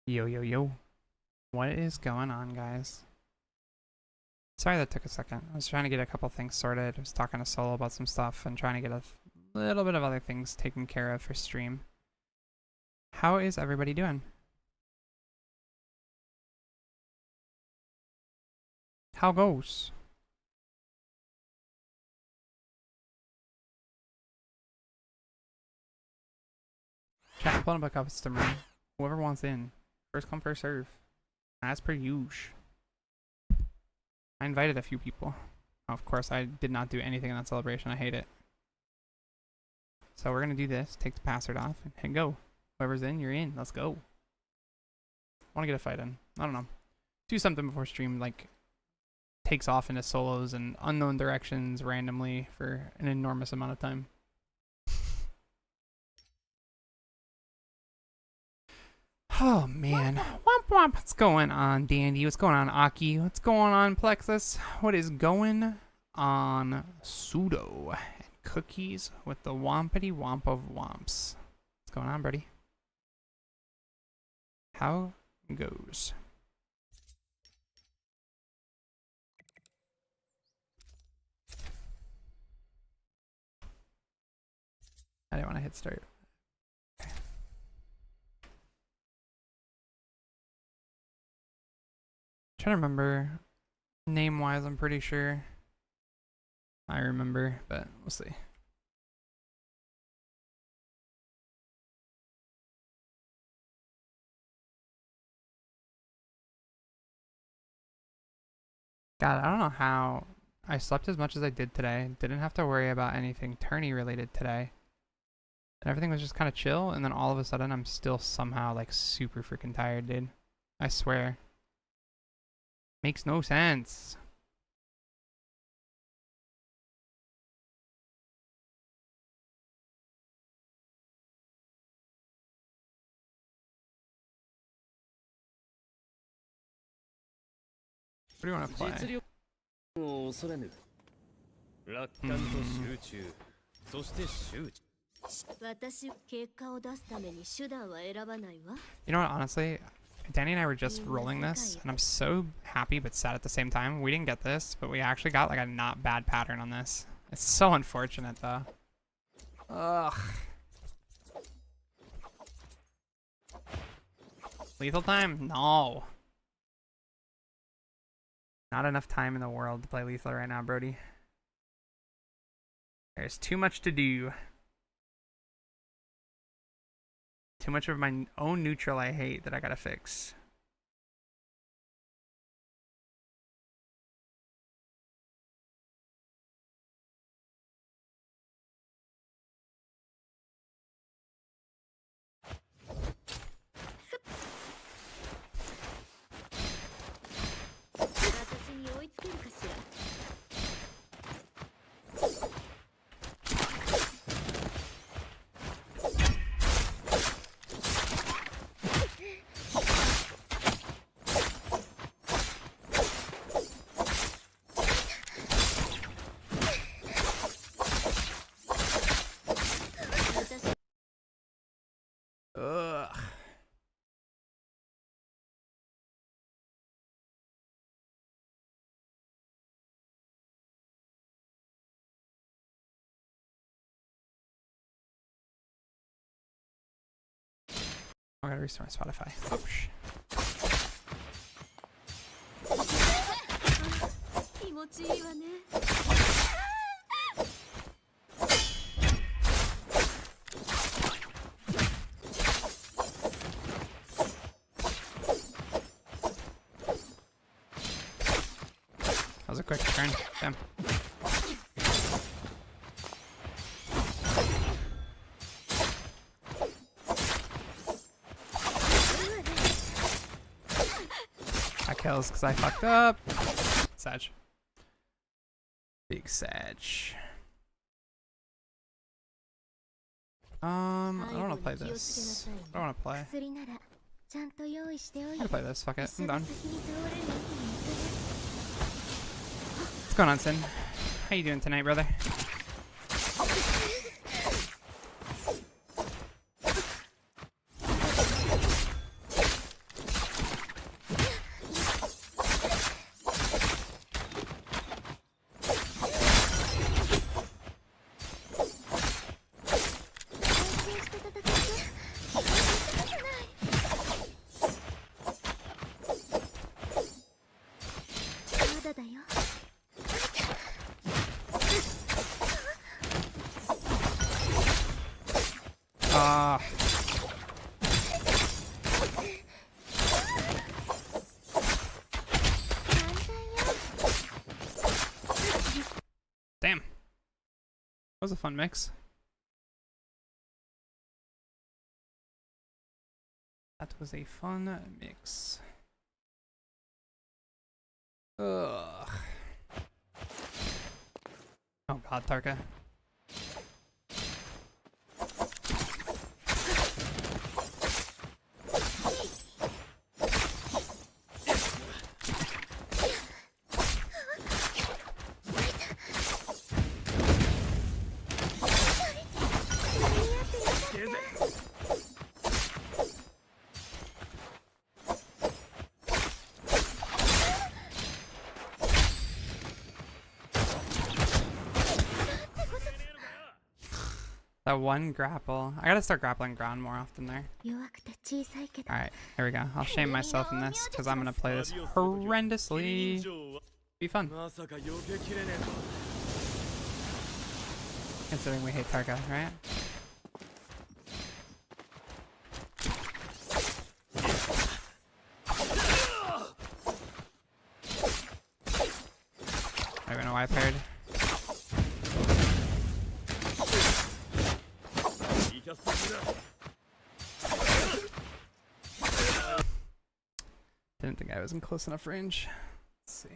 Yo, yo, yo. What is going on, guys? Sorry that took a second. I was trying to get a couple things sorted. I was talking to Solo about some stuff and trying to get a little bit of other things taken care of for stream. How is everybody doing? How goes? Chat, pulling up a customer. Whoever wants in. First come, first serve. As per usual. I invited a few people. Of course, I did not do anything in that celebration. I hate it. So we're going to do this. Take the password off and hit go. Whoever's in, you're in. Let's go. I want to get a fight in. I don't know. Do something before stream, like, takes off into solos and unknown directions randomly for an enormous amount of time. Oh man, womp womp. What's going on, Dandy? What's going on, Aki? What's going on, Plexus? What is going on, Pseudo? And cookies with the wompity womp of womps. What's going on, buddy? How goes? I didn't want to hit start. Trying to remember name wise. I'm pretty sure I remember, but we'll see. God, I don't know how I slept as much as I did today. Didn't have to worry about anything tourney related today, and everything was just kind of chill. And then all of a sudden I'm still somehow like super freaking tired, dude. I swear. Makes no sense. What do you want to play? You know what, honestly, Danny and I were just rolling this, and I'm so happy but sad at the same time. We didn't get this, but we actually got like a not bad pattern on this. It's so unfortunate though. Ugh. Lethal time? No. Not enough time in the world to play lethal right now, Brody. There's too much to do. Too much of my own neutral I hate that I gotta fix. Ugh. I gotta restart my Spotify. Oops. That was a quick turn. Damn. I kills because I fucked up. Sag. Big Sag. I don't want to play this. I don't want to play. I'm gonna play this. Fuck it. I'm done. What's going on, Sin? How you doing tonight, brother? Ah. Damn. That was a fun mix. That was a fun mix. Ugh. Oh god, Tarka. That one grapple. I gotta start grappling ground more often there. Alright, here we go. I'll shame myself in this because I'm gonna play this horrendously. Be fun. Considering we hate Tarka, right? I don't know why I paired. Didn't think I was in close enough range. Let's see.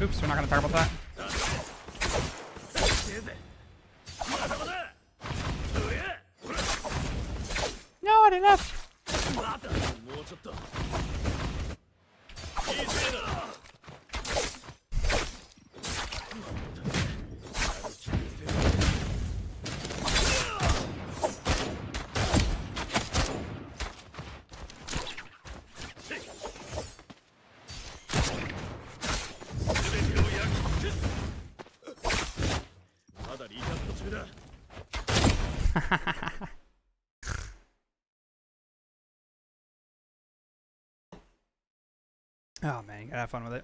Oops, we're not gonna talk about that. Not enough. Oh man, you gotta have fun with it.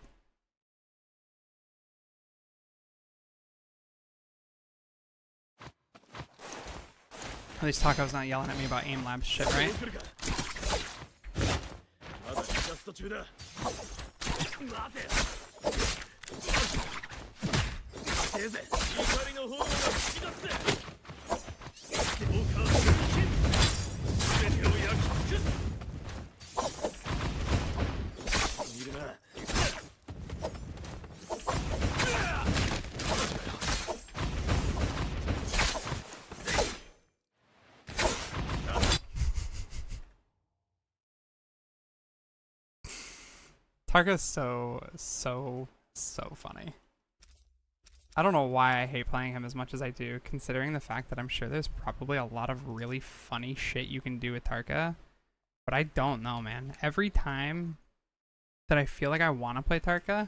At least Taco's not yelling at me about aim labs shit, right? Tarka's so funny. I don't know why I hate playing him as much as I do, considering the fact that I'm sure there's probably a lot of really funny shit you can do with Tarka. But I don't know, man. Every time that I feel like I want to play Tarka,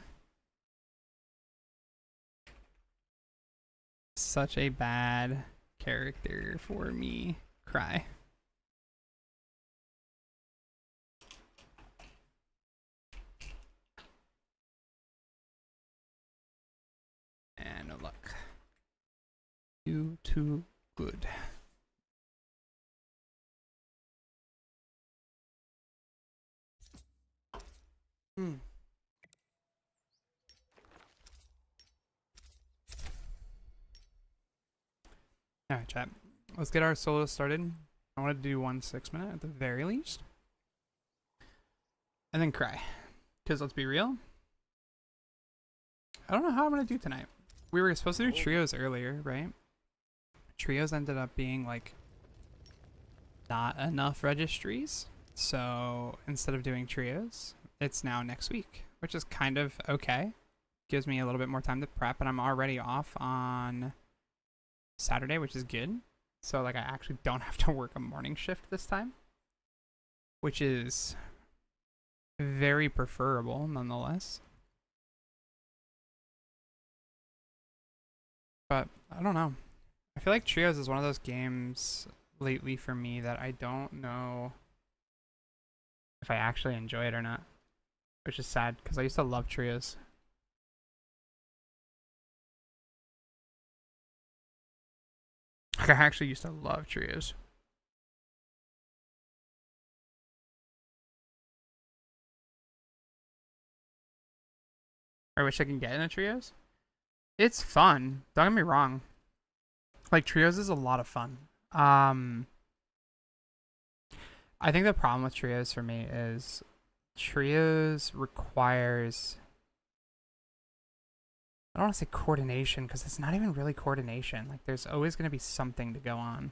such a bad character for me. Cry. And no luck. Too good. Alright, chat. Let's get our solo started. I want to do 1 6-minute at the very least. And then cry. Because let's be real, I don't know how I'm going to do tonight. We were supposed to do trios earlier, right? Trios ended up being like not enough registries. So instead of doing trios, it's now next week. which is kind of okay. Gives me a little bit more time to prep, and I'm already off on Saturday, which is good. So like I actually don't have to work a morning shift this time, which is very preferable nonetheless. But I don't know. I feel like Trios is one of those games lately for me that I don't know if I actually enjoy it or not, which is sad because I used to love Trios. Like I actually used to love Trios. I wish I can get into Trios. It's fun. Don't get me wrong. Like Trios is a lot of fun. I think the problem with Trios for me is Trios requires, I don't want to say coordination because it's not even really coordination. Like there's always going to be something to go on.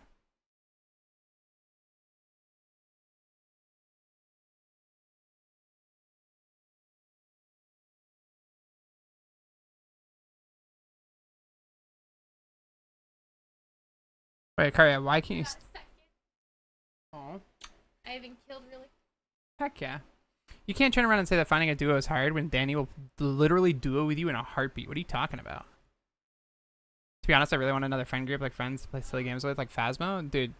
Wait, Karya, why can't you? Oh. I haven't killed really. Heck yeah. You can't turn around and say that finding a duo is hard when Danny will literally duo with you in a heartbeat. What are you talking about? To be honest, I really want another friend group, like friends to play silly games with, like Phasmo. Dude.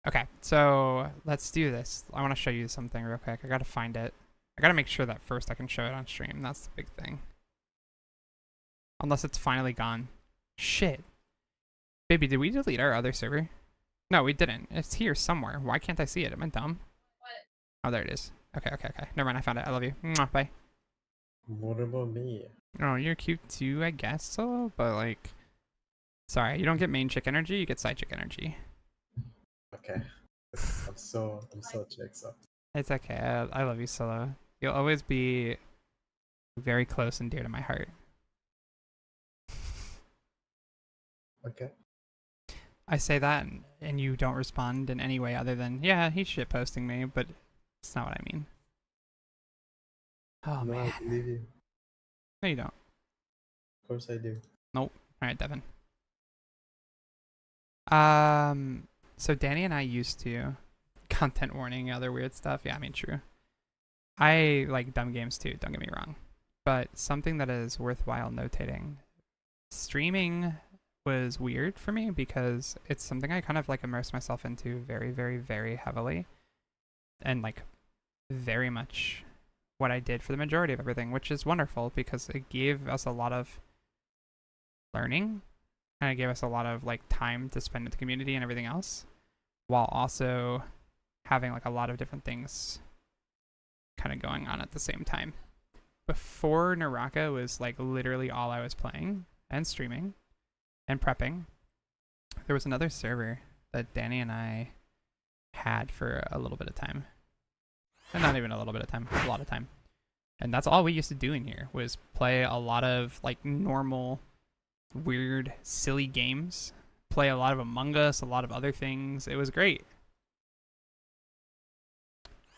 Okay, so let's do this. I want to show you something real quick. I gotta find it. I gotta make sure that first I can show it on stream. That's the big thing. Unless it's finally gone. Shit. Baby, did we delete our other server? No, we didn't. It's here somewhere. Why can't I see it? Am I dumb? What? Oh, there it is. Okay. Never mind, I found it. I love you. Mwah, bye. What about me? Oh, you're cute too, I guess so, but like... Sorry, you don't get main chick energy, you get side chick energy. Okay. I'm so checks up. It's okay, I love you, Solo. You'll always be very close and dear to my heart. Okay. I say that and you don't respond in any way other than, yeah, he's shitposting me, but it's not what I mean. Oh, no, man. I believe you. No, you don't. Of course I do. Nope. Alright, Devin. So Danny and I used to content warning, other weird stuff. Yeah, I mean, true. I like dumb games too, don't get me wrong. But something that is worthwhile notating, streaming was weird for me because it's something I kind of like immerse myself into very, very, very heavily. And like very much what I did for the majority of everything, which is wonderful because it gave us a lot of learning and it gave us a lot of like time to spend with the community and everything else, while also having like a lot of different things kind of going on at the same time. Before NARAKA was like literally all I was playing and streaming and prepping, there was another server that Danny and I had for a little bit of time. And not even a little bit of time, a lot of time. And that's all we used to do in here was play a lot of like normal, weird, silly games. Play a lot of Among Us, a lot of other things. It was great.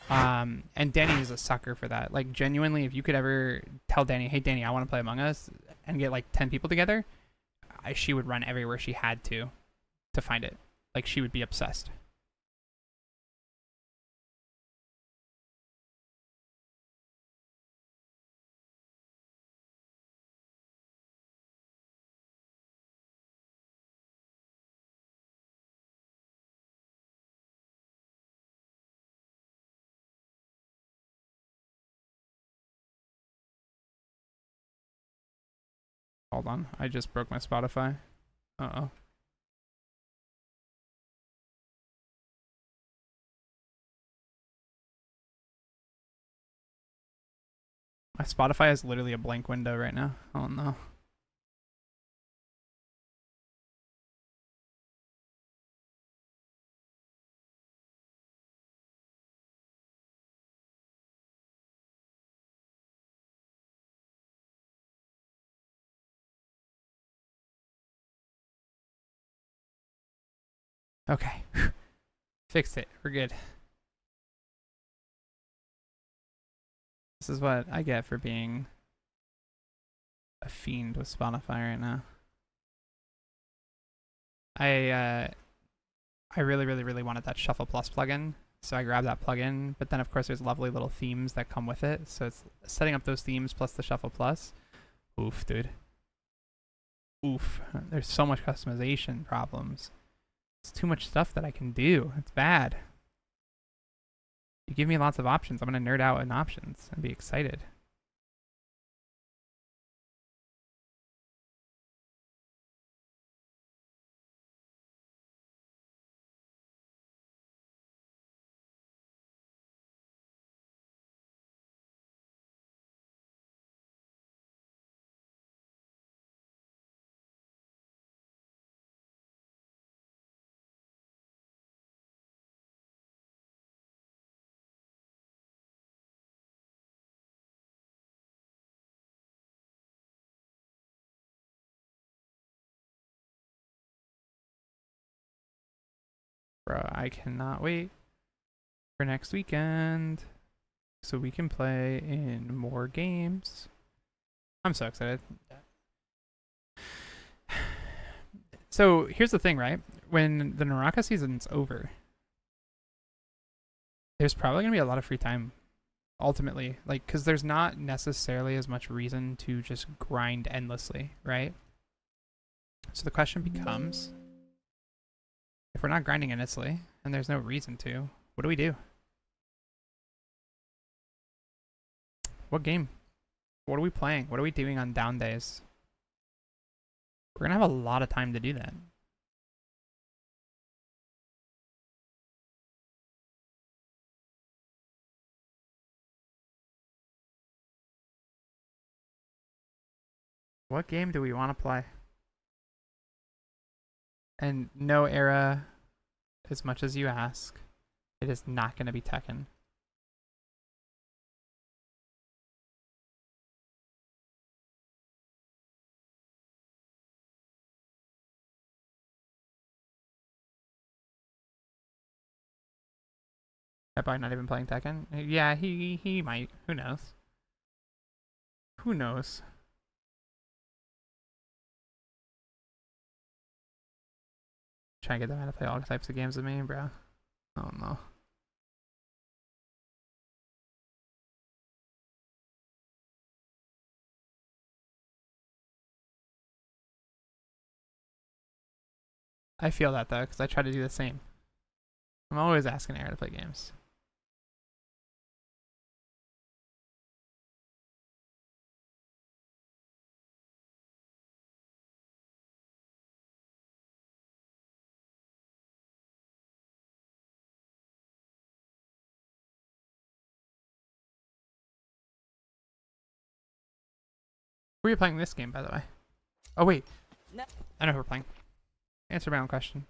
And Danny is a sucker for that. Like genuinely, if you could ever tell Danny, hey Danny, I want to play Among Us, and get like 10 people together, she would run everywhere she had to find it. Like she would be obsessed. Hold on, I just broke my Spotify. Uh-oh. My Spotify is literally a blank window right now. Oh no. Okay. Fixed it. We're good. This is what I get for being a fiend with Spotify right now. I really wanted that Shuffle Plus plugin, so I grabbed that plugin. But then, of course, there's lovely little themes that come with it. So it's setting up those themes plus the Shuffle Plus. Oof, dude. Oof. There's so much customization problems. It's too much stuff that I can do. It's bad. You give me lots of options. I'm going to nerd out in options and be excited. Bro, I cannot wait for next weekend so we can play in more games. I'm so excited. So here's the thing, right? When the NARAKA season's over, there's probably going to be a lot of free time ultimately. Like, because there's not necessarily as much reason to just grind endlessly, right? So the question becomes, if we're not grinding endlessly and there's no reason to, what do we do? What game? What are we playing? What are we doing on down days? We're going to have a lot of time to do that. What game do we want to play? And no era, as much as you ask, it is not going to be Tekken. Probably not even playing Tekken. Yeah, he might. Who knows? Who knows? Trying to get them out to play all types of games with me, bro. Oh no. I feel that though, because I try to do the same. I'm always asking Aaron to play games. Who are you playing this game, by the way? Oh wait, No. I know who we're playing. Answer my own question.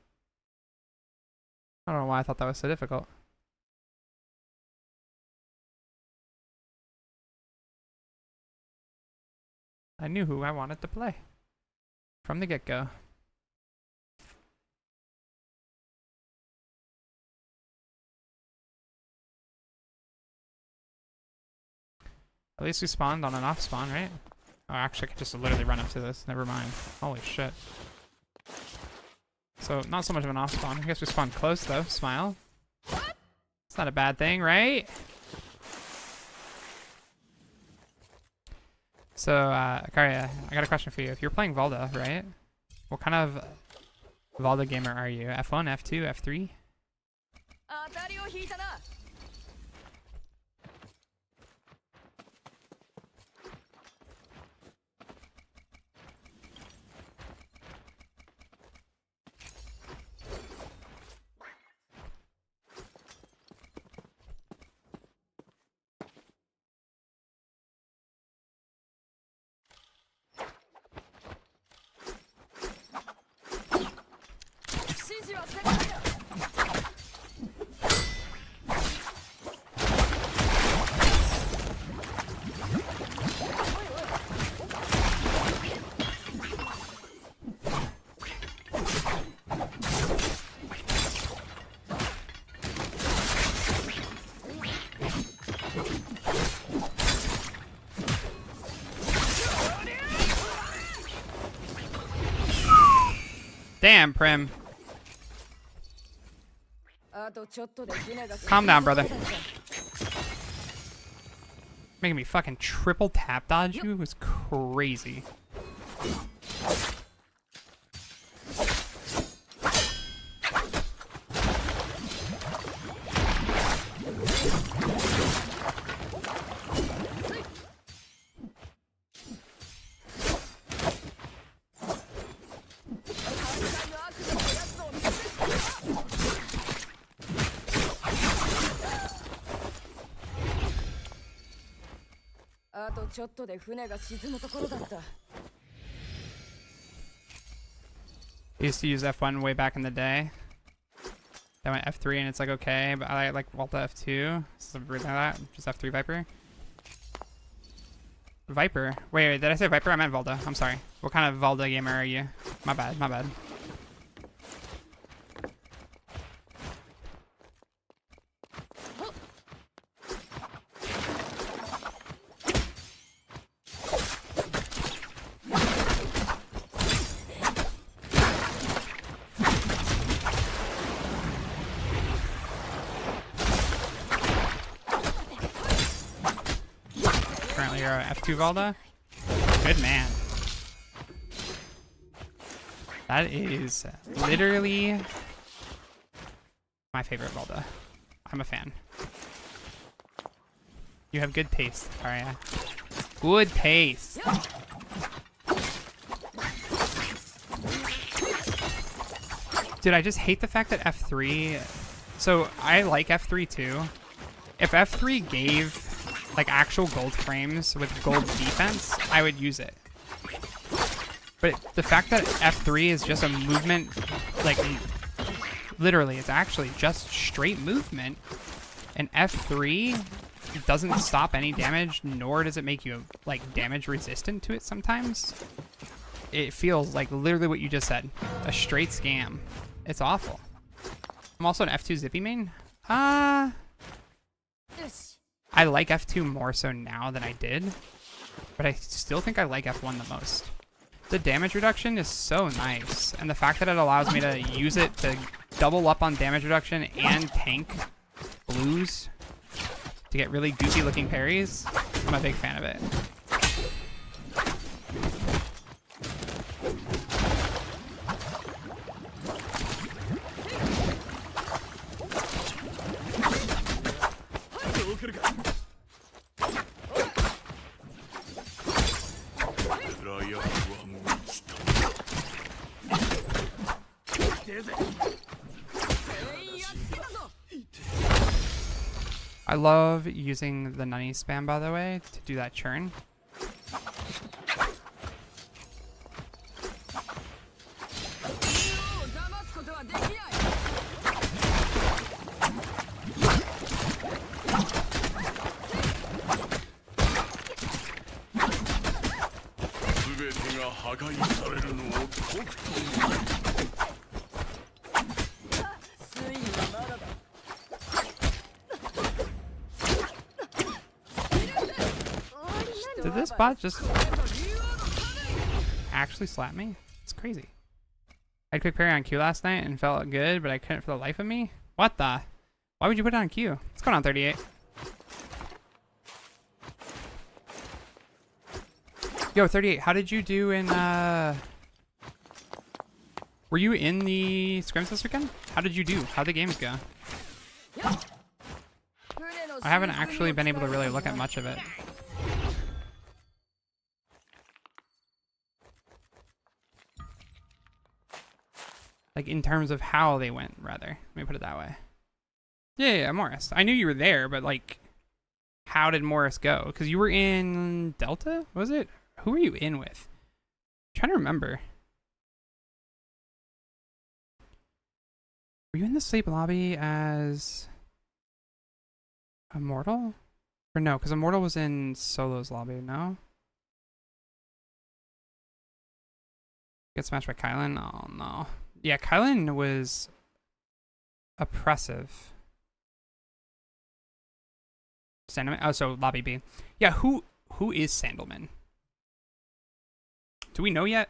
I don't know why I thought that was so difficult. I knew who I wanted to play from the get-go. At least we spawned on an off spawn, right? Oh, actually, I could just literally run up to this. Never mind. Holy shit. So, not so much of an off spawn. I guess we spawned close, though. Smile. It's not a bad thing, right? So, Akaria, I got a question for you. If you're playing Valda, right? What kind of Valda gamer are you? F1, F2, F3? Damn, Prim. Calm down, brother. Making me fucking triple tap dodge you was crazy. I used to use F1 way back in the day. Then went F3 and it's like okay, but I like Volta F2. So really that, just F3 Viper. Viper? Wait, did I say Viper? I meant Volta. I'm sorry. What kind of Volta gamer are you? My bad, my bad. You're F2 Valda? Good man. That is literally my favorite Valda. I'm a fan. You have good taste, Arya. Good taste. Dude, I just hate the fact that F3... So, I like F3 too. If F3 gave like actual gold frames with gold defense, I would use it. But the fact that F3 is just a movement, like literally it's actually just straight movement, and F3 doesn't stop any damage, nor does it make you like damage resistant to it sometimes. It feels like literally what you just said, a straight scam. It's awful. I'm also an F2 Zippy main. I like F2 more so now than I did, but I still think I like F1 the most. The damage reduction is so nice, and the fact that it allows me to use it to double up on damage reduction and tank blues to get really goofy looking parries, I'm a big fan of it. I love using the Nunny spam, by the way, to do that churn. Did this bot just actually slap me? It's crazy. I had quick parry on Q last night and felt good, but I couldn't for the life of me. What the? Why would you put it on Q? What's going on, 38? Yo, 38, how did you do in, were you in the scrims this weekend? How did you do? How'd the games go? I haven't actually been able to really look at much of it. Like, in terms of how they went, rather. Let me put it that way. Yeah, Morris. I knew you were there, but, like, how did Morris go? Because you were in Delta, was it? Who were you in with? I'm trying to remember. Were you in the sleep lobby as Immortal? Or no, because Immortal was in Solo's lobby, no? Get smashed by Kylan? Oh, no. Yeah, Kylan was oppressive. Sandalman? Oh, so lobby B. Yeah, who is Sandalman? Do we know yet?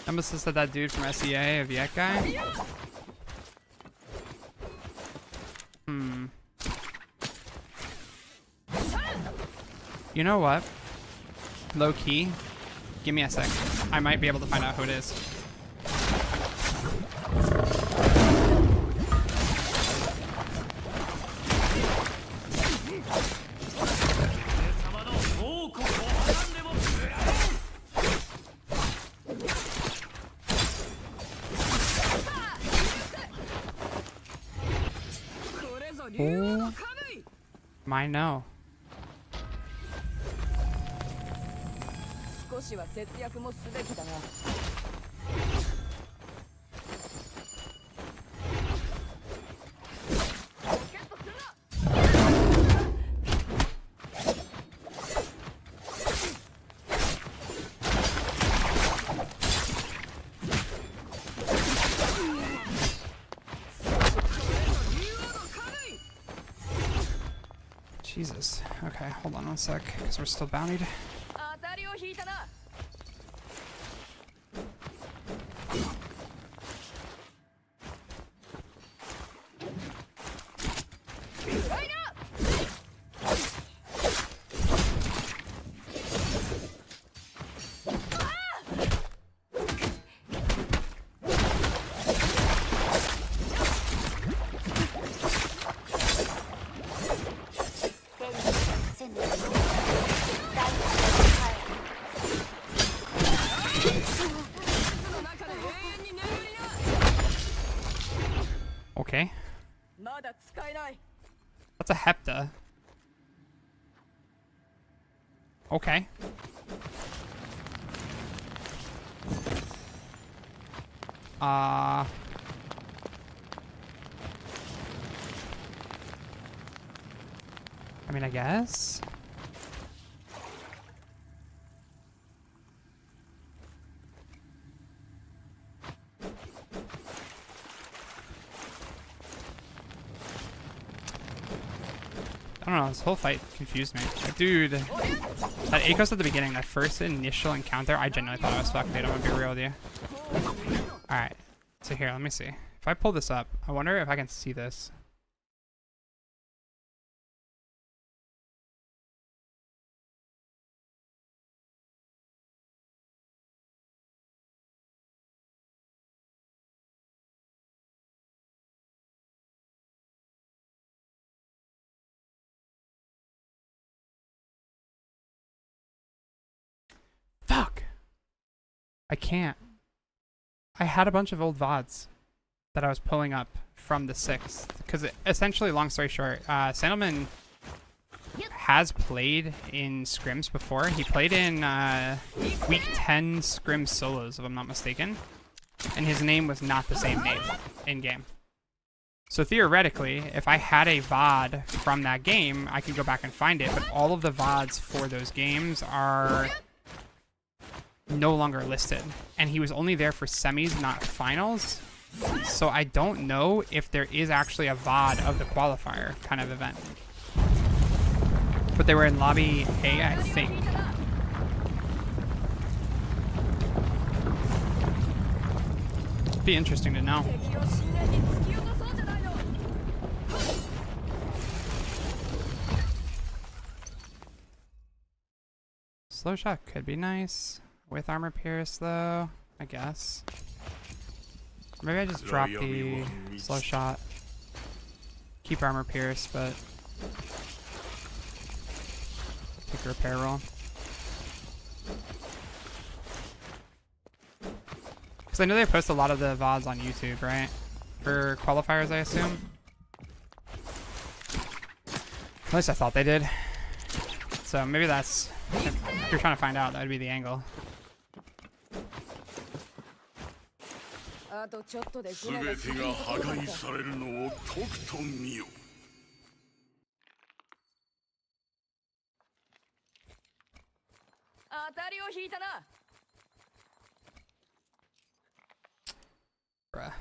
I must have said that dude from SEA, a Viet guy. Hmm. You know what? Low key. Give me a sec. I might be able to find out who it is. Oh, my no. 少しは節約もすべきだな。Jesus. Okay, hold on one sec, because we're still bountied. 当たりを引いたな。Okay. まだ使えない。 That's a hepta. Okay. I mean, I guess. I don't know, this whole fight confused me. Like, dude, that Akos at the beginning, that first initial encounter, I genuinely thought I was fucked, dude. I'm gonna be real with you. Alright, so here, let me see. If I pull this up, I wonder if I can see this. Fuck! I can't. I had a bunch of old VODs that I was pulling up from the 6th. Because essentially, long story short, Sandalman has played in scrims before. He played in week 10 scrim solos, if I'm not mistaken. And his name was not the same name in-game. So theoretically, if I had a VOD from that game, I could go back and find it. But all of the VODs for those games are no longer listed. And he was only there for semis, not finals. So I don't know if there is actually a VOD of the qualifier kind of event. But they were in lobby A, I think. Be interesting to know. Slow shot could be nice. With armor pierce though, I guess. Maybe I just drop the slow shot. Keep armor pierce, but take a repair roll. Because I know they post a lot of the VODs on YouTube, right? For qualifiers, I assume. At least I thought they did. So maybe that's, if you're trying to find out, that would be the angle. あとちょっとで全てが破壊されるのをとくと見よ。当たりを引いたな。 Bruh.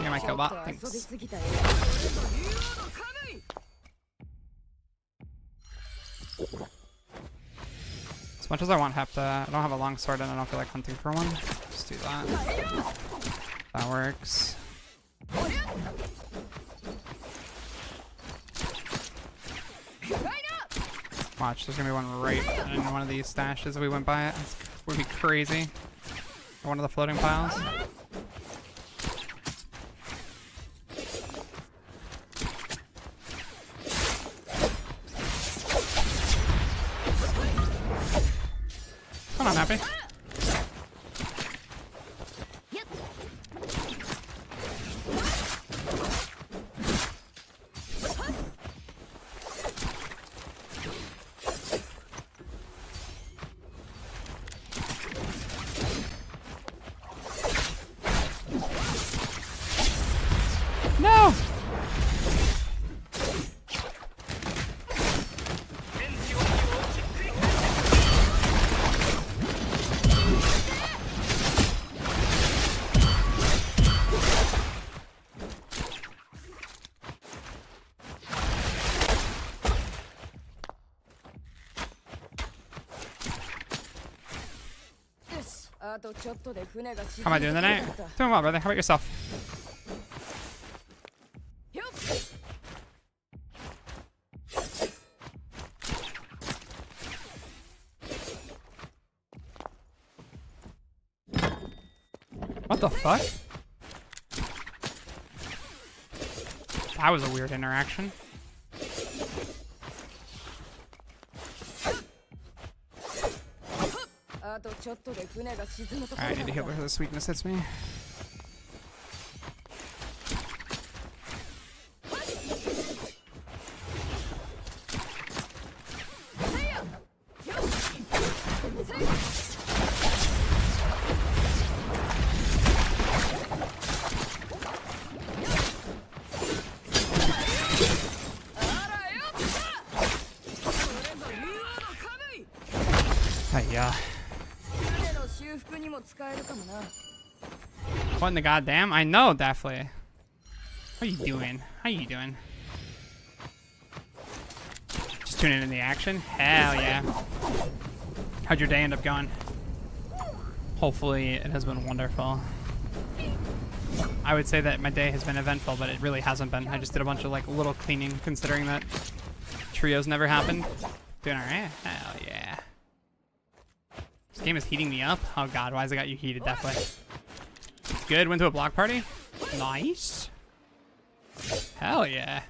Get my kill bot. 遊び Thanks. すぎたよ。 As much as I want Hepta, I don't have a long sword and I don't feel like hunting for one. Just do that. That works. Watch, there's gonna be one right in one of these stashes if we went by it. It would be crazy. Or one of the floating piles. Come on, Happy. No! How am I doing tonight? Doing well, brother. How about yourself? What the fuck? That was a weird interaction. Alright, I need to heal before this weakness hits me. Yeah. What in the goddamn? I know, definitely. What are you doing? How you doing? Just tuning in the action? Hell yeah. How'd your day end up going? Hopefully it has been wonderful. I would say that my day has been eventful, but it really hasn't been. I just did a bunch of like little cleaning, considering that trios never happened. Doing alright? Hell yeah. This game is heating me up. Oh god, why has it got you heated? Definitely. Good, went to a block party. Nice. Hell yeah.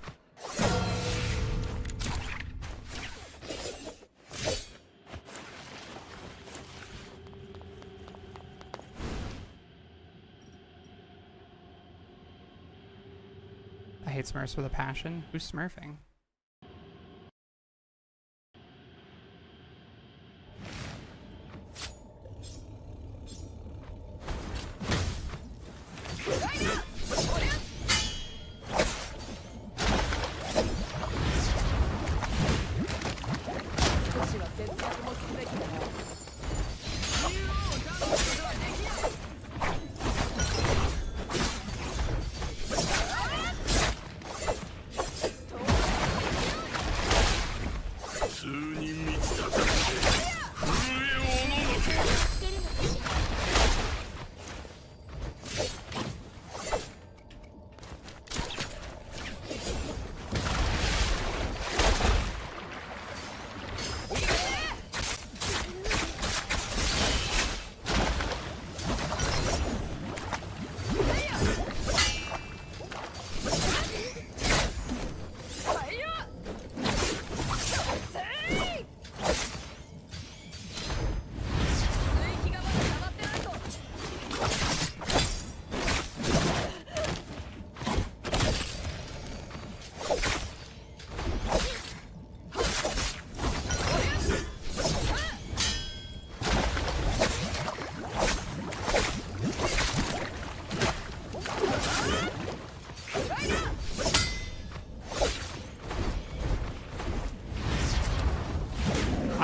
I hate Smurfs with a passion. Who's smurfing?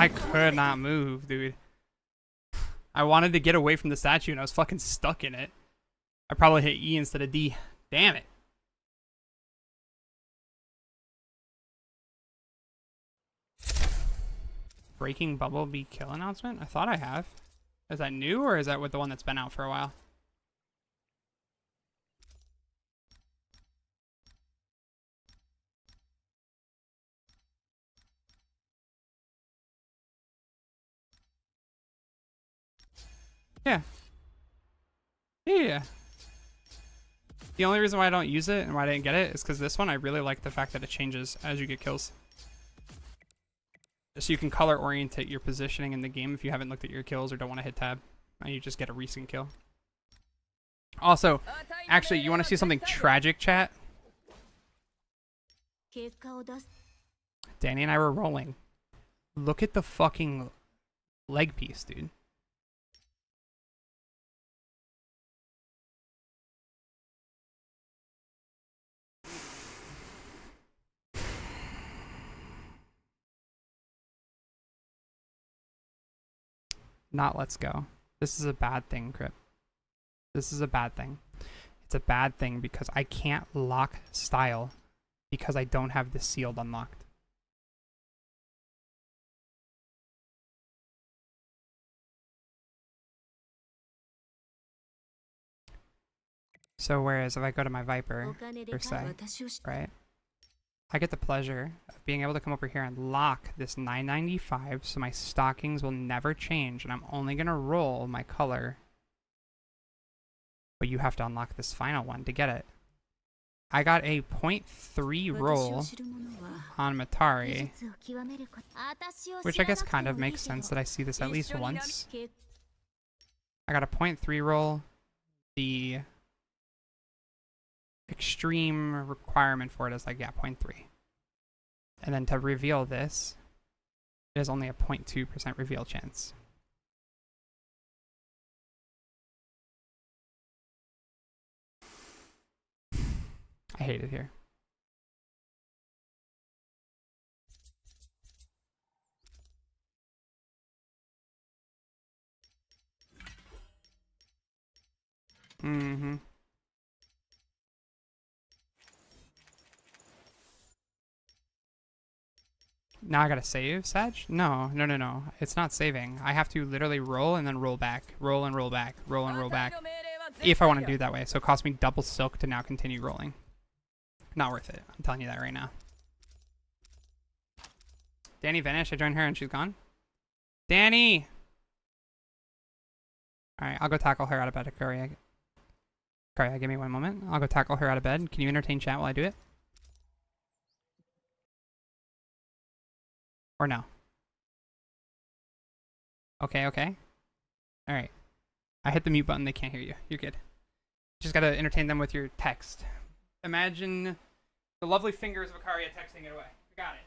I could not move, dude. I wanted to get away from the statue and I was fucking stuck in it. I probably hit E instead of D. Damn it. Breaking Bumblebee kill announcement? I thought I have. Is that new or is that with the one that's been out for a while? Yeah. Yeah. The only reason why I don't use it and why I didn't get it is because this one I really like the fact that it changes as you get kills. So you can color orientate your positioning in the game if you haven't looked at your kills or don't want to hit tab. And you just get a recent kill. Also, actually, you want to see something tragic, chat? Danny and I were rolling. Look at the fucking leg piece, dude. Not let's go. This is a bad thing, Crip. This is a bad thing. It's a bad thing because I can't lock style because I don't have the sealed unlocked. So whereas if I go to my Viper, per se, right? I get the pleasure of being able to come over here and lock this 995 so my stockings will never change and I'm only going to roll my color. But you have to unlock this final one to get it. I got a 0.3 roll on Matari, which I guess kind of makes sense that I see this at least once. I got a 0.3 roll. The extreme requirement for it is like, yeah, 0.3. And then to reveal this, there's only a 0.2% reveal chance. I hate it here. Mm-hmm. Now I gotta save, Sag? No. It's not saving. I have to literally roll and then roll back. Roll and roll back. Roll and roll back. If I want to do it that way. So it costs me double silk to now continue rolling. Not worth it. I'm telling you that right now. Danny vanished. I joined her and she's gone. Danny! Alright, I'll go tackle her out of bed. Coria, give me one moment. I'll go tackle her out of bed. Can you entertain chat while I do it? Or no? Okay. Alright. I hit the mute button. They can't hear you. You're good. Just gotta entertain them with your text. Imagine the lovely fingers of Akaria texting it away. Got it.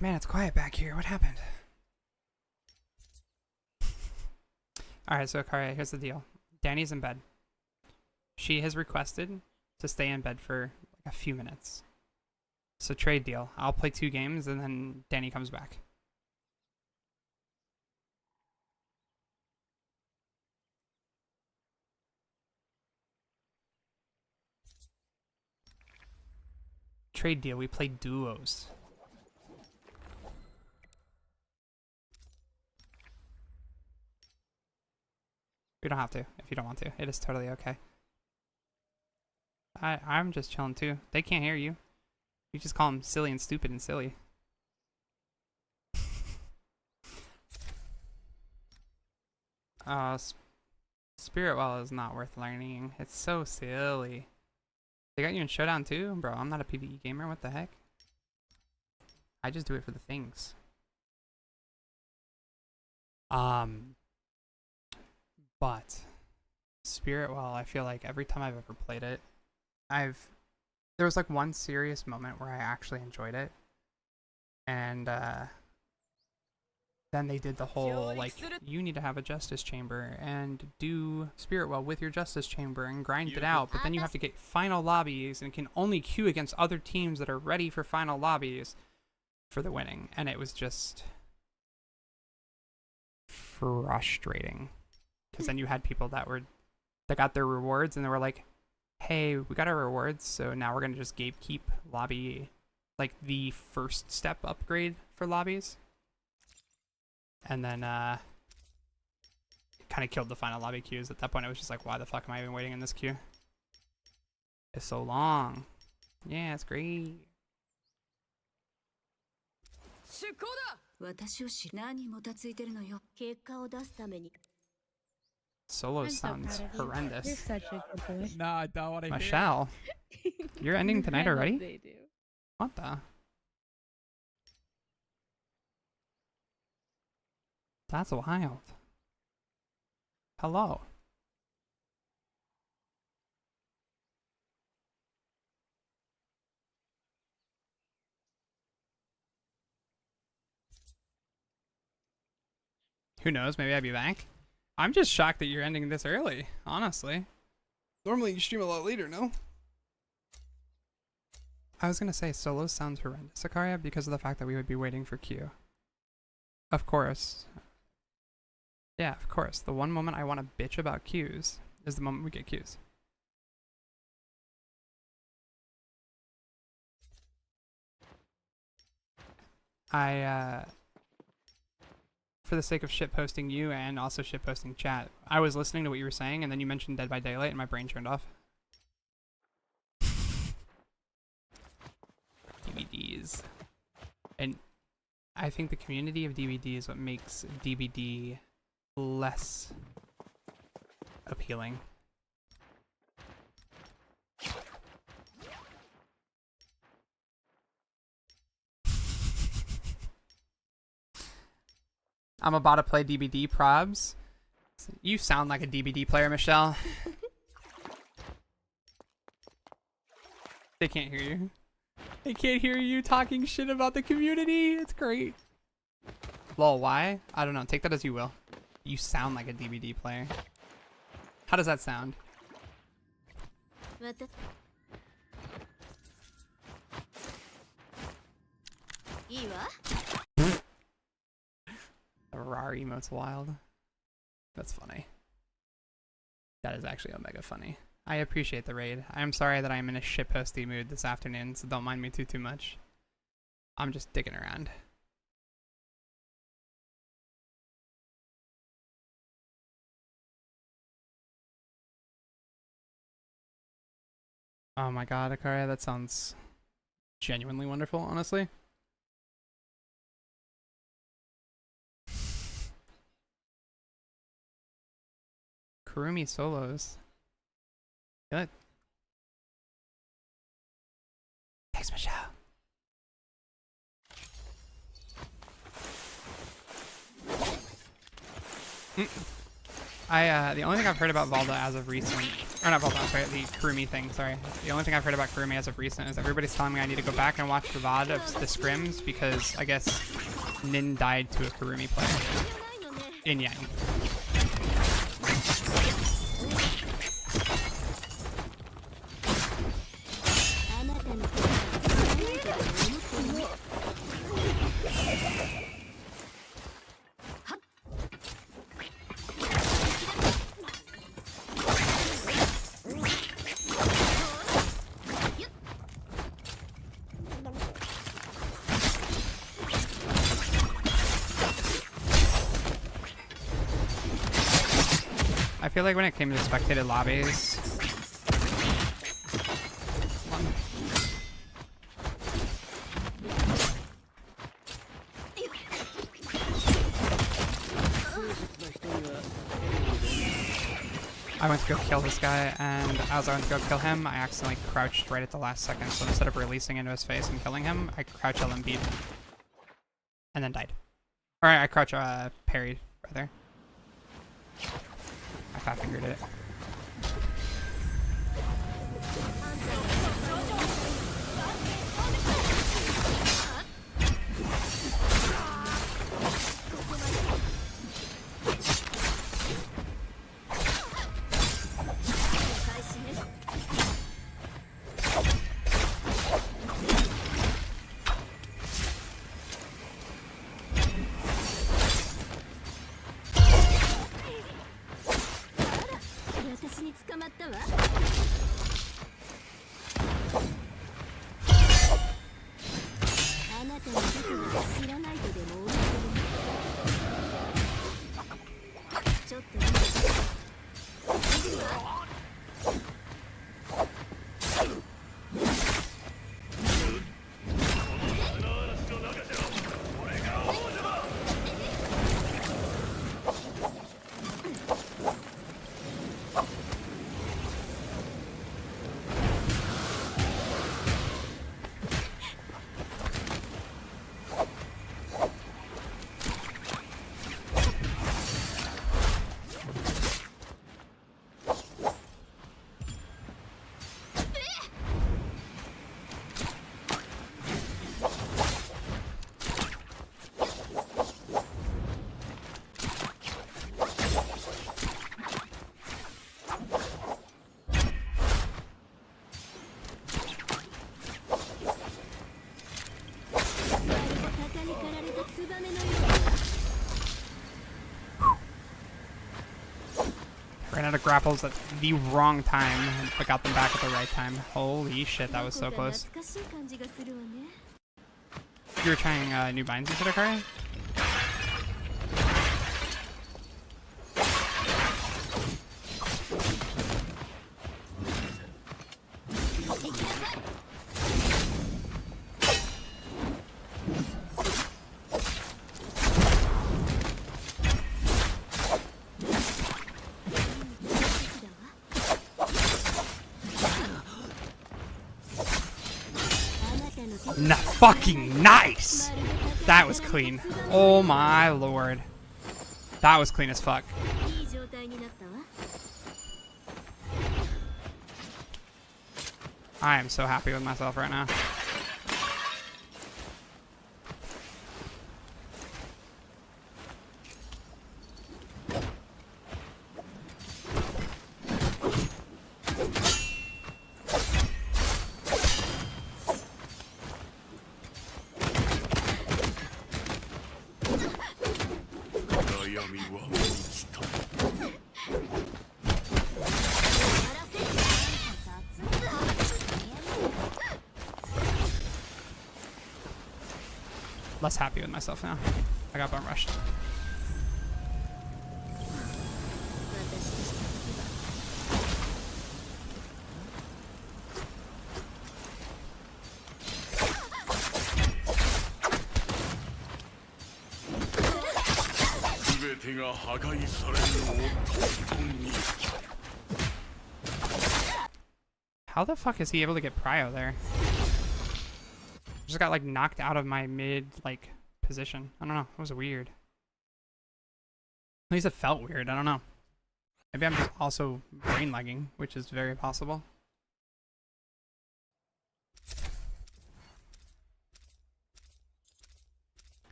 Man, it's quiet back here. What happened? Alright, so Akaria, here's the deal. Danny's in bed. She has requested to stay in bed for like a few minutes. So trade deal. I'll play 2 games and then Danny comes back. Trade deal. We play duos. We don't have to if you don't want to. It is totally okay. I'm just chilling too. They can't hear you. You just call them silly and stupid and silly. Spirit Well is not worth learning. It's so silly. They got you in Showdown too? Bro, I'm not a PvE gamer. What the heck? I just do it for the things. But Spirit Well, I feel like every time I've ever played it, there was like one serious moment where I actually enjoyed it. And then they did the whole, like, you need to have a Justice Chamber and do Spirit Well with your Justice Chamber and grind it out, but then you have to get final lobbies and can only queue against other teams that are ready for final lobbies for the winning. And it was just frustrating. Because then you had people that got their rewards and they were like, hey, we got our rewards, so now we're going to just gatekeep lobby, like the first step upgrade for lobbies. And then it kind of killed the final lobby queues. At that point, it was just like, why the fuck am I even waiting in this queue? It's so long. Yeah, it's great. Solo I'm so sounds proud of you. horrendous. You're such a good boy. No, I don't want to hear it. Michelle, you're ending tonight I love already? they do. What the? That's wild. Hello. Who knows? Maybe I'll be back. I'm just shocked that you're ending this early, honestly. Normally you stream a lot later, no? I was gonna say solo sounds horrendous, Akaria, because of the fact that we would be waiting for Q. Of course. Yeah, of course. The one moment I want to bitch about queues is the moment we get queues. For the sake of shitposting you and also shitposting chat, I was listening to what you were saying and then you mentioned Dead by Daylight and my brain turned off. DVDs. And I think the community of DBD is what makes DBD less appealing. I'm about to play DBD probs. You sound like a DBD player, Michelle. They can't hear you. They can't hear you talking shit about the community. It's great. Lol, why? I don't know. Take that as you will. You sound like a DBD player. How does that sound? The RAR emote's wild. That's funny. That is actually omega funny. I appreciate the raid. I'm sorry that I'm in a shitposty mood this afternoon, so don't mind me too much. I'm just digging around. Oh my god, Akaria, that sounds genuinely wonderful, honestly. Kurumi solos. Good. Thanks, Michelle. The only thing I've heard about Valda as of recent, or not Valda, sorry, the Kurumi thing, sorry. The only thing I've heard about Kurumi as of recent is everybody's telling me I need to go back and watch the VOD of the scrims because I guess Nin died to a Kurumi player. In Yang. feel like when it came to spectated lobbies, I went to go kill this guy, and as I went to go kill him, I accidentally crouched right at the last second. So instead of releasing into his face and killing him, I crouch LMB'd and then died. Or I crouch parried, rather. I fat fingered it. Ran out of grapples at the wrong time, but got them back at the right time. Holy shit, that was so close. You were trying new binds, you said, Akari? Fucking nice! That was clean. Oh my lord. That was clean as fuck. I am so happy with myself right now. Less happy with myself now. I got bum rushed. How the fuck is he able to get prio there? Just got like knocked out of my mid like position. I don't know. It was weird. At least it felt weird. I don't know. Maybe I'm just also brain lagging, which is very possible.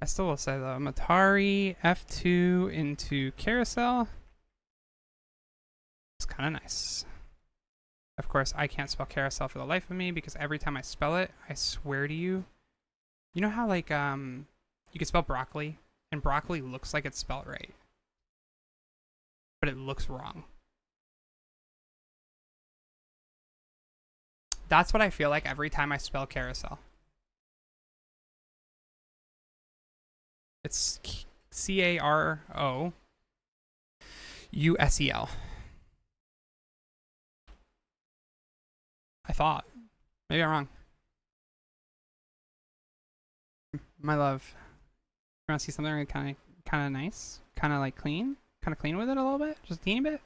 I still will say though, Matari F2 into Carousel. It's kind of nice. Of course, I can't spell carousel for the life of me because every time I spell it, I swear to you, you know how like you can spell broccoli and broccoli looks like it's spelled right, but it looks wrong. That's what I feel like every time I spell carousel. It's C-A-R-O. USEL. I thought. Maybe I'm wrong. My love. You want to see something kind of nice? Kind of like clean? Kind of clean with it a little bit? Just a teeny bit?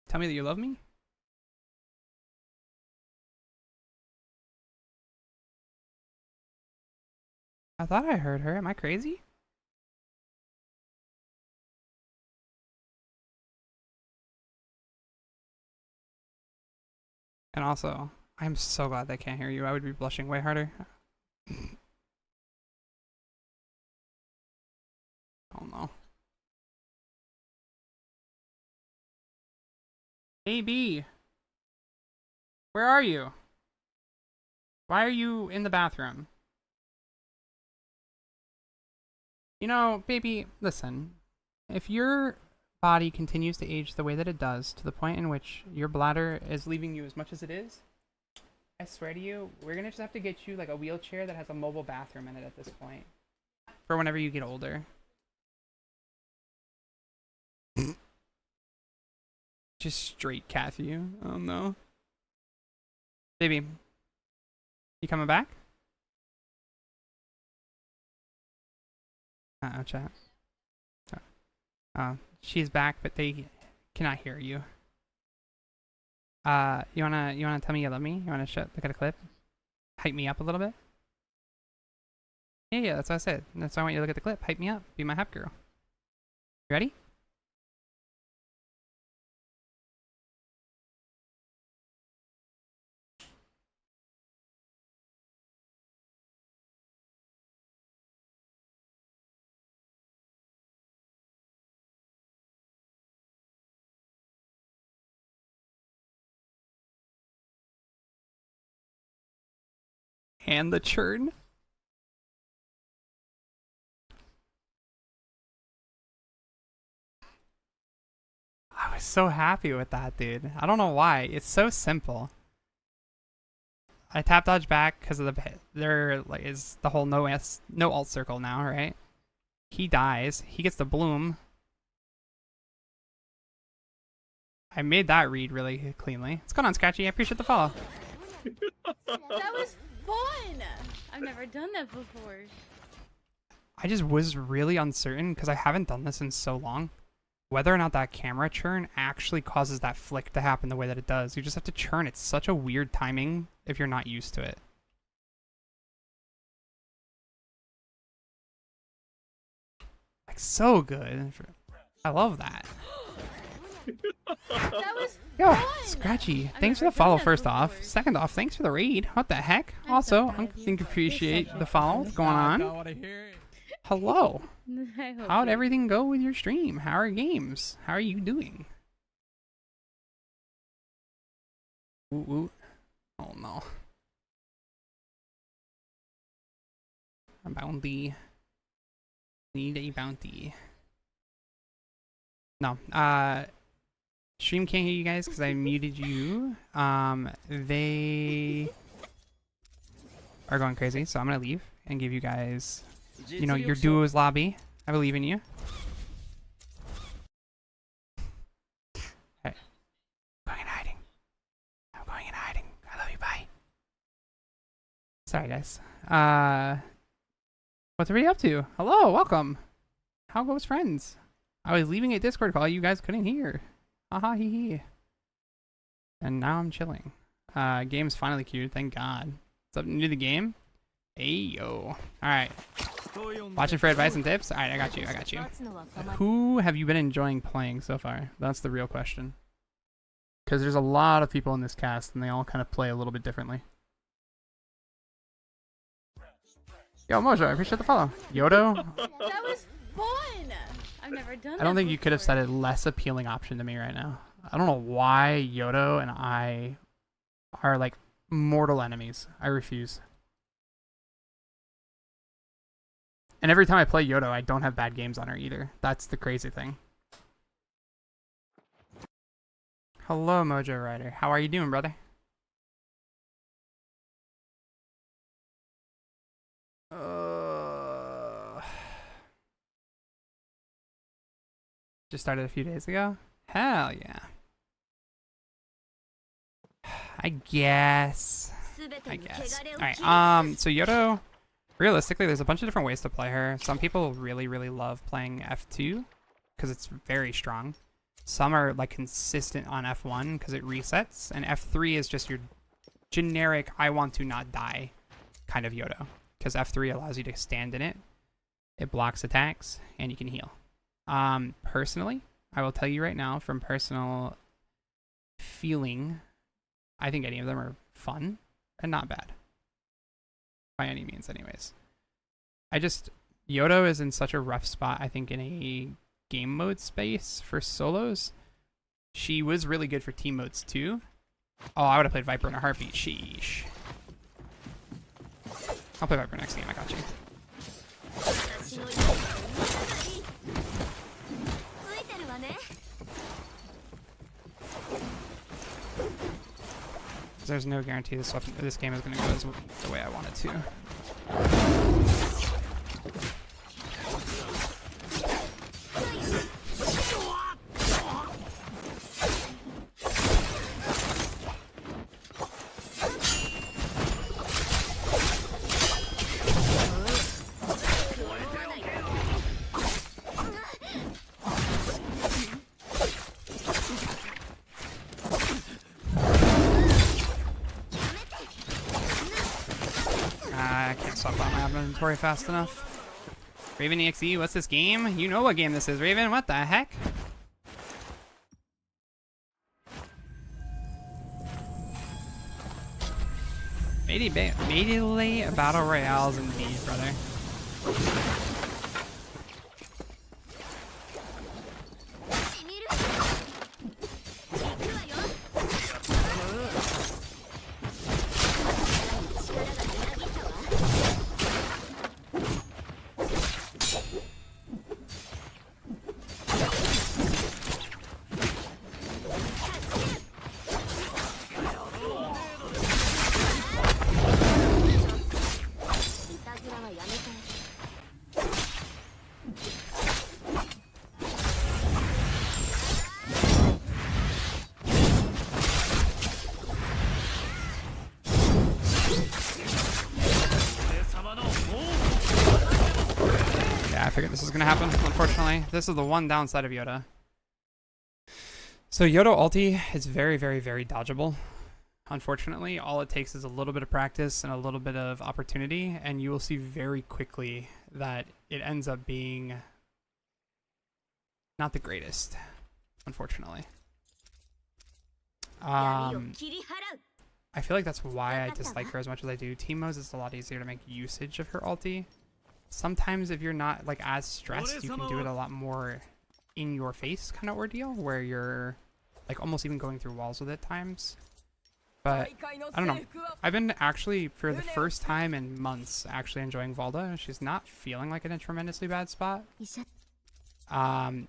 Tell me that you love me? I thought I heard her. Am I crazy? And also, I'm so glad they can't hear you. I would be blushing way harder. Oh no. Hey B, where are you? Why are you in the bathroom? You know, baby, listen. If your body continues to age the way that it does, to the point in which your bladder is leaving you as much as it is, I swear to you, we're gonna just have to get you like a wheelchair that has a mobile bathroom in it at this point. For whenever you get older. Just straight cat you. Oh no. Baby. You coming back? Uh-oh, chat. She's back, but they cannot hear you. You wanna tell me you love me? You wanna look at a clip? Hype me up a little bit? Yeah, that's what I said. That's why I want you to look at the clip. Hype me up. Be my hype girl. You ready? And the churn. I was so happy with that, dude. I don't know why. It's so simple. I tap dodge back because of there like is the whole no alt circle now, right? He dies. He gets the bloom. I made that read really cleanly. What's going on, Scratchy? I appreciate the follow. That was fun. I've never done that before. I just was really uncertain because I haven't done this in so long. Whether or not that camera churn actually causes that flick to happen the way that it does. You just have to churn. It's such a weird timing if you're not used to it. Like, so good. I love that. That was Yo, fun. Scratchy, I've thanks for never the follow done that first off. before. Second off, thanks for the raid. What the heck? I'm Also, so I proud of you. think appreciate You're the such a follow. What's going on? Hello. I hope How'd you- everything go with your stream? How are games? How are you doing? Ooh, ooh. Oh no. A bounty. Need a bounty. No. Stream can't hear you guys because I muted you. They are going crazy, so I'm gonna leave and give you guys, you know, your duo's lobby. I believe in you. Hey. I'm going in hiding. I'm going in hiding. I love you, bye. Sorry, guys. What's everybody up to? Hello, welcome. How goes friends? I was leaving a Discord call you guys couldn't hear. Haha, hee hee. And now I'm chilling. Game's finally queued, thank God. What's up, new to the game? Hey, yo. Alright. Watching for advice and tips? Alright, I got you, I got you. Who have you been enjoying playing so far? That's the real question. Because there's a lot of people in this cast, and they all kind of play a little bit differently. Yo, Mojo, I appreciate the follow. Yodo? That was fun. I've never done that I don't think you could have before. said a less appealing option to me right now. I don't know why Yodo and I are like mortal enemies. I refuse. And every time I play Yodo, I don't have bad games on her either. That's the crazy thing. Hello, Mojo Rider. How are you doing, brother? Just started a few days ago. Hell yeah. I guess. Alright, so Yodo, realistically, there's a bunch of different ways to play her. Some people really, really love playing F2 because it's very strong. Some are like consistent on F1 because it resets, and F3 is just your generic I want to not die kind of Yodo, because F3 allows you to stand in it. It blocks attacks, and you can heal. Personally, I will tell you right now from personal feeling, I think any of them are fun and not bad. By any means, anyways. Yodo is in such a rough spot, I think, in a game mode space for solos. She was really good for team modes too. Oh, I would have played Viper in a heartbeat. Sheesh. I'll play Viper next game, I got you. There's no guarantee this game is going to go the way I want it to. I can't stop by my inventory fast enough. Raven EXE, what's this game? You know what game this is, Raven. What the heck? Melee Battle Royales indeed, brother. I figured this was gonna happen, unfortunately. This is the one downside of Yoda. So Yoda ulti is very, very, very dodgeable. Unfortunately, all it takes is a little bit of practice and a little bit of opportunity, and you will see very quickly that it ends up being not the greatest, unfortunately. I feel like that's why I dislike her as much as I do. Team modes is a lot easier to make usage of her ulti. Sometimes if you're not like as stressed, you can do it a lot more in your face kind of ordeal where you're like almost even going through walls with it at times. But I don't know. I've been actually for the first time in months actually enjoying Valda. She's not feeling like in a tremendously bad spot.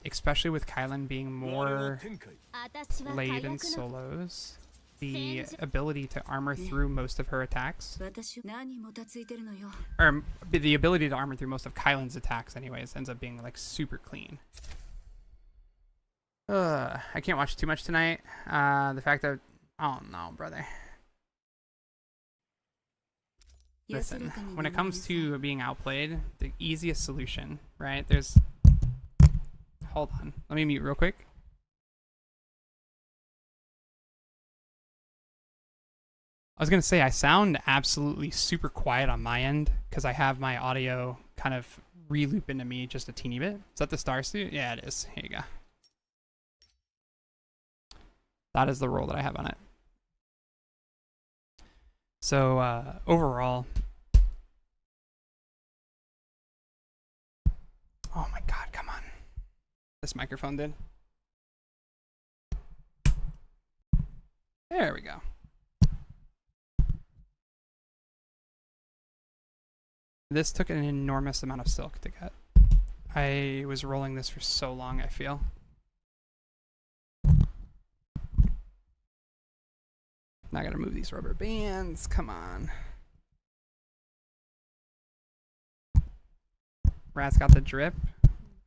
Especially with Kylan being more laid in solos. The ability to armor through most of her attacks, or the ability to armor through most of Kylan's attacks anyways, ends up being like super clean. I can't watch too much tonight. The fact that, oh no, brother. Listen, when it comes to being outplayed, the easiest solution, right? Hold on, let me mute real quick. I was going to say, I sound absolutely super quiet on my end because I have my audio kind of re-loop into me just a teeny bit. Is that the star suit? Yeah, it is. Here you go. That is the roll that I have on it. So, overall... Oh my god, come on. This microphone did. There we go. This took an enormous amount of silk to get. I was rolling this for so long, I feel. Now I gotta move these rubber bands, come on. Rat's got the drip.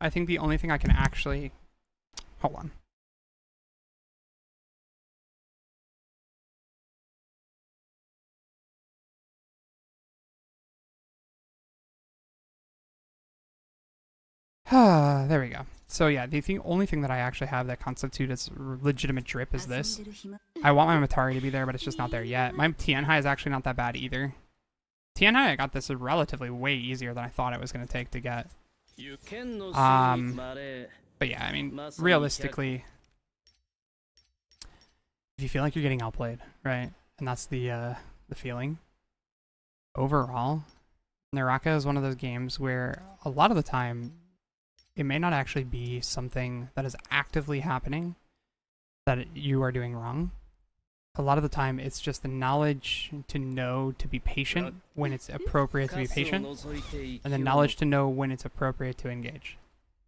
I think the only thing I can actually Hold on. There we go. So yeah, the only thing that I actually have that constitutes legitimate drip is this. I want my Matari to be there, but it's just not there yet. My Tianhai is actually not that bad either. Tianhai, I got this relatively way easier than I thought it was going to take to get. But yeah, I mean, realistically, if you feel like you're getting outplayed, right, and that's the feeling, overall, NARAKA is one of those games where a lot of the time, it may not actually be something that is actively happening that you are doing wrong. A lot of the time, it's just the knowledge to know to be patient when it's appropriate to be patient, and the knowledge to know when it's appropriate to engage.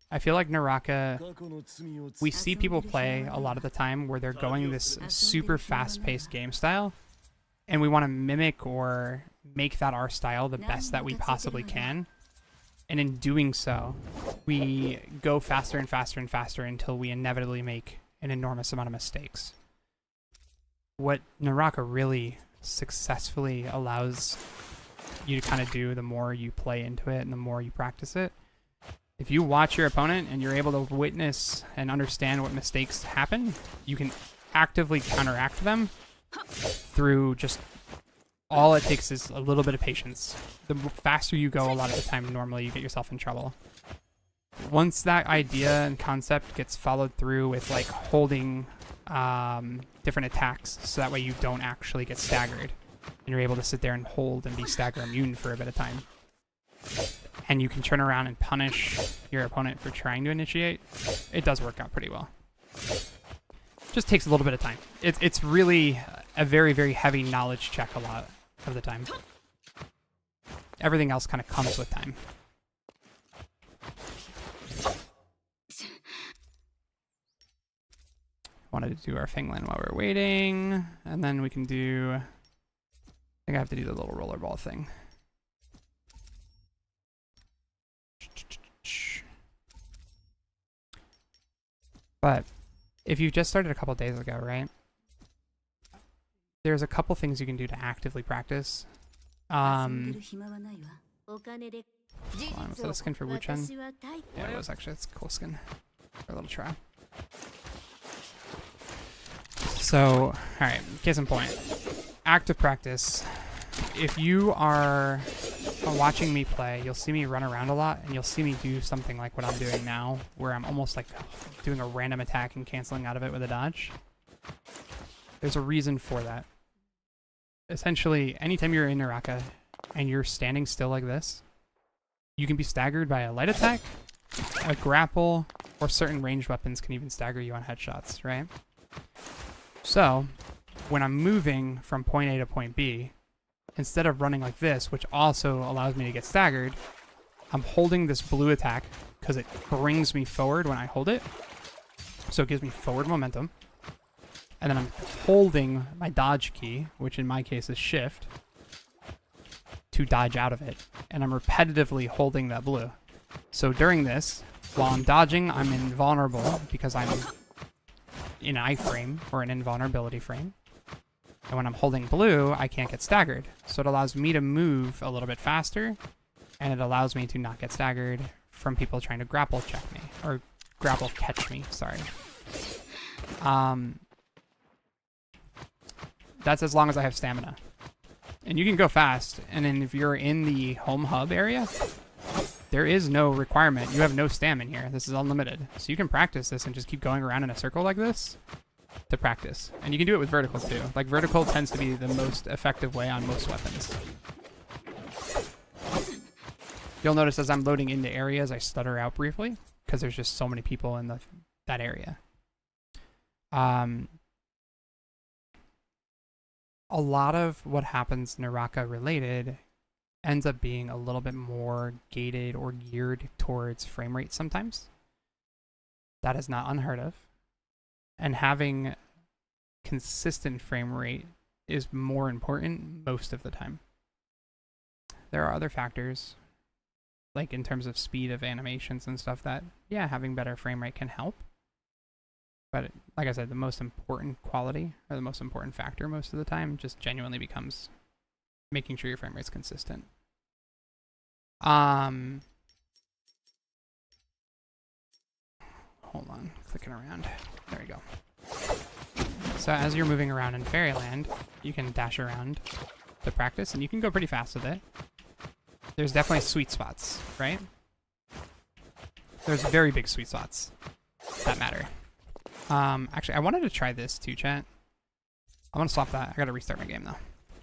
I feel like NARAKA, we see people play a lot of the time where they're going this super fast-paced game style, and we want to mimic or make that our style the best that we possibly can. And in doing so, we go faster and faster and faster until we inevitably make an enormous amount of mistakes. What NARAKA really successfully allows you to kind of do the more you play into it and the more you practice it, if you watch your opponent and you're able to witness and understand what mistakes happen, you can actively counteract them through just all it takes is a little bit of patience. The faster you go, a lot of the time, normally you get yourself in trouble. Once that idea and concept gets followed through with like holding different attacks, so that way you don't actually get staggered, and you're able to sit there and hold and be stagger immune for a bit of time. And you can turn around and punish your opponent for trying to initiate. It does work out pretty well. Just takes a little bit of time. It's really a very, very heavy knowledge check a lot of the time. Everything else kind of comes with time. Wanted to do our Fingland while we're waiting, and then we can do... I think I have to do the little rollerball thing. But if you just started a couple days ago, right? There's a couple things you can do to actively practice. Hold on, was that a skin for Wu-Chen? Yeah, it was actually. It's a cool skin. For a little try. So, alright, case in point. Active practice. If you are watching me play, you'll see me run around a lot, and you'll see me do something like what I'm doing now, where I'm almost like doing a random attack and canceling out of it with a dodge. There's a reason for that. Essentially, anytime you're in NARAKA and you're standing still like this, you can be staggered by a light attack, a grapple, or certain ranged weapons can even stagger you on headshots, right? So, when I'm moving from point A to point B, instead of running like this, which also allows me to get staggered, I'm holding this blue attack because it brings me forward when I hold it. So it gives me forward momentum. And then I'm holding my dodge key, which in my case is shift, to dodge out of it. And I'm repetitively holding that blue. So during this, while I'm dodging, I'm invulnerable because I'm in iframe or an invulnerability frame. And when I'm holding blue, I can't get staggered. So it allows me to move a little bit faster, and it allows me to not get staggered from people trying to grapple check me, or grapple catch me, sorry. That's as long as I have stamina. And you can go fast, and then if you're in the home hub area, there is no requirement. You have no stamina here. This is unlimited. So you can practice this and just keep going around in a circle like this to practice. And you can do it with vertical too. Like vertical tends to be the most effective way on most weapons. You'll notice as I'm loading into areas, I stutter out briefly because there's just so many people in that area. A lot of what happens NARAKA related ends up being a little bit more gated or geared towards frame rate sometimes. That is not unheard of. And having consistent frame rate is more important most of the time. There are other factors, like in terms of speed of animations and stuff that, yeah, having better frame rate can help. But like I said, the most important quality or the most important factor most of the time just genuinely becomes making sure your frame rate's consistent. Hold on, clicking around. There we go. So as you're moving around in Fairyland, you can dash around to practice, and you can go pretty fast with it. There's definitely sweet spots, right? There's very big sweet spots that matter. Actually, I wanted to try this too, chat. I want to swap that. I gotta restart my game though.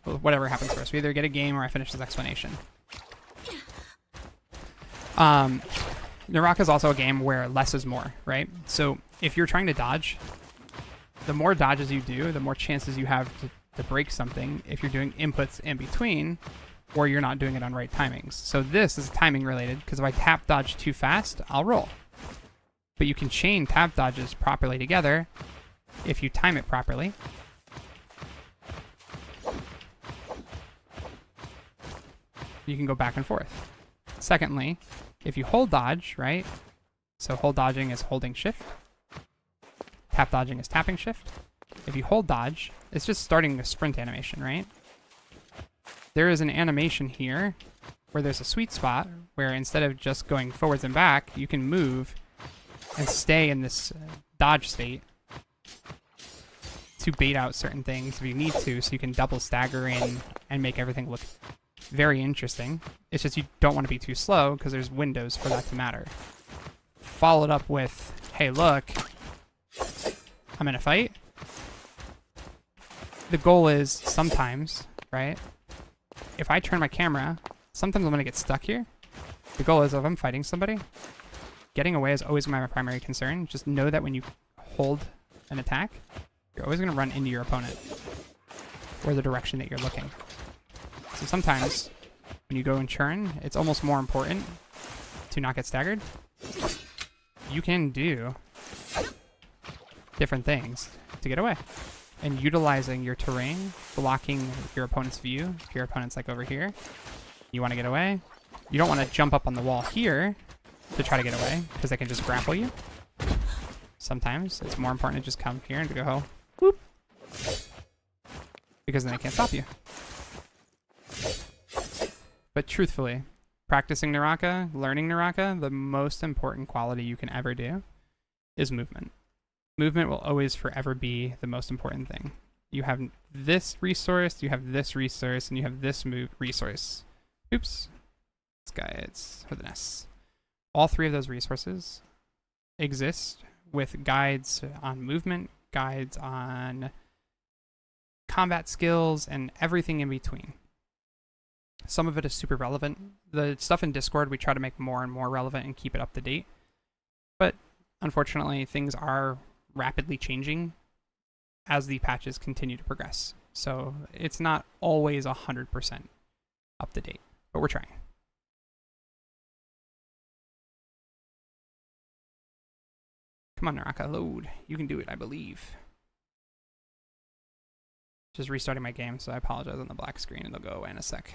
Well, whatever happens first. We either get a game or I finish this explanation. NARAKA is also a game where less is more, right? So if you're trying to dodge, the more dodges you do, the more chances you have to break something if you're doing inputs in between or you're not doing it on right timings. So this is timing related because if I tap dodge too fast, I'll roll. But you can chain tap dodges properly together if you time it properly. You can go back and forth. Secondly, if you hold dodge, right? So hold dodging is holding shift. Tap dodging is tapping shift. If you hold dodge, it's just starting a sprint animation, right? There is an animation here where there's a sweet spot where instead of just going forwards and back, you can move and stay in this dodge state to bait out certain things if you need to, so you can double stagger in and make everything look very interesting. It's just you don't want to be too slow because there's windows for that to matter. Followed up with, hey look, I'm in a fight. The goal is sometimes, right? If I turn my camera, sometimes I'm going to get stuck here. The goal is if I'm fighting somebody, getting away is always my primary concern. Just know that when you hold an attack, you're always going to run into your opponent or the direction that you're looking. So sometimes when you go and churn, it's almost more important to not get staggered. You can do different things to get away. And utilizing your terrain, blocking your opponent's view. If your opponent's like over here, you want to get away. You don't want to jump up on the wall here to try to get away because they can just grapple you. Sometimes it's more important to just come here and to go, whoop, because then they can't stop you. But truthfully, practicing NARAKA, learning NARAKA, the most important quality you can ever do is movement. Movement will always forever be the most important thing. You have this resource, you have this resource, and you have this resource. Oops. This guy, it's for the NES. All three of those resources exist with guides on movement, guides on combat skills, and everything in between. Some of it is super relevant. The stuff in Discord, we try to make more and more relevant and keep it up to date. But unfortunately, things are rapidly changing as the patches continue to progress. So it's not always 100% up to date, but we're trying. Come on, NARAKA, load. You can do it, I believe. Just restarting my game, so I apologize on the black screen, and it'll go away in a sec.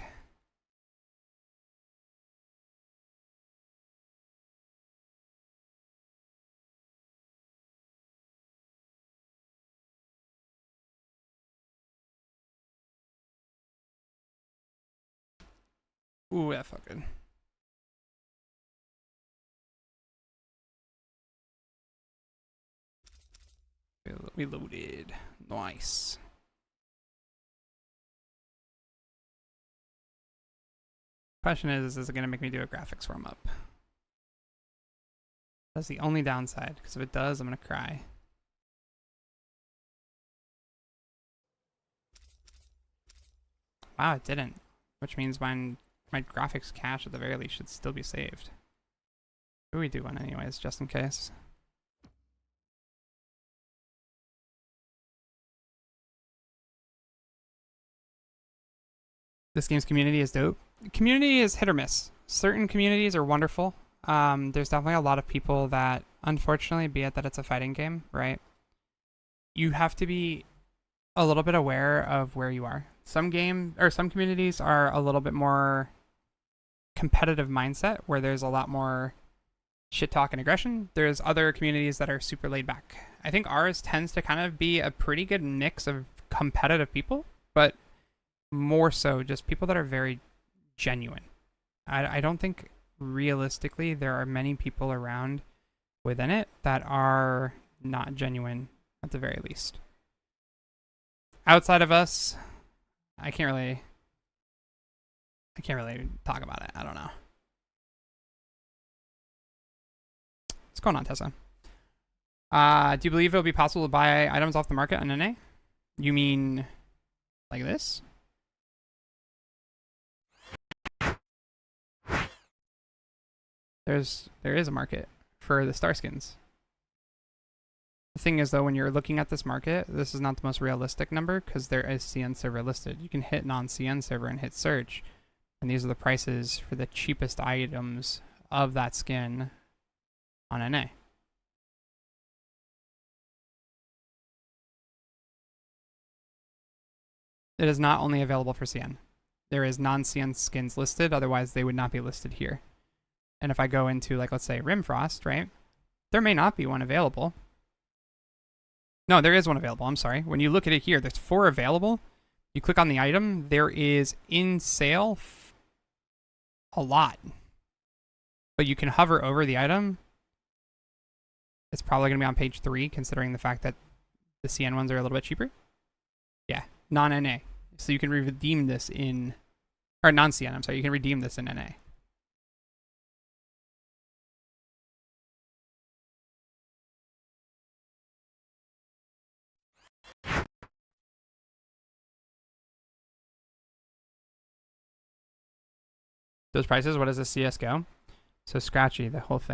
Ooh, that felt good. We loaded. Nice. Question is it going to make me do a graphics warm up? That's the only downside, because if it does, I'm going to cry. Wow, it didn't. Which means my graphics cache at the very least should still be saved. But we do one anyways, just in case. This game's community is dope. Community is hit or miss. Certain communities are wonderful. There's definitely a lot of people that, unfortunately, be it that it's a fighting game, right? You have to be a little bit aware of where you are. Some communities are a little bit more competitive mindset, where there's a lot more shit talk and aggression. There's other communities that are super laid back. I think ours tends to kind of be a pretty good mix of competitive people, but more so just people that are very genuine. I don't think realistically there are many people around within it that are not genuine at the very least. Outside of us, I can't really talk about it. I don't know. What's going on, Tessa? Do you believe it'll be possible to buy items off the market on NA? You mean like this? There is a market for the star skins. The thing is though, when you're looking at this market, this is not the most realistic number because there is CN server listed. You can hit non-CN server and hit search, and these are the prices for the cheapest items of that skin on NA. It is not only available for CN. There is non-CN skins listed, otherwise they would not be listed here. And if I go into, like, let's say Rimfrost, right? There may not be one available. No, there is one available. I'm sorry. When you look at it here, there's 4 available. You click on the item, there is in sale a lot. But you can hover over the item. It's probably going to be on page 3, considering the fact that the CN ones are a little bit cheaper. Yeah, non-NA. So you can redeem this in... Or non-CN, I'm sorry. You can redeem this in NA. Those prices, what is a CSGO? So Scratchy, the whole thing.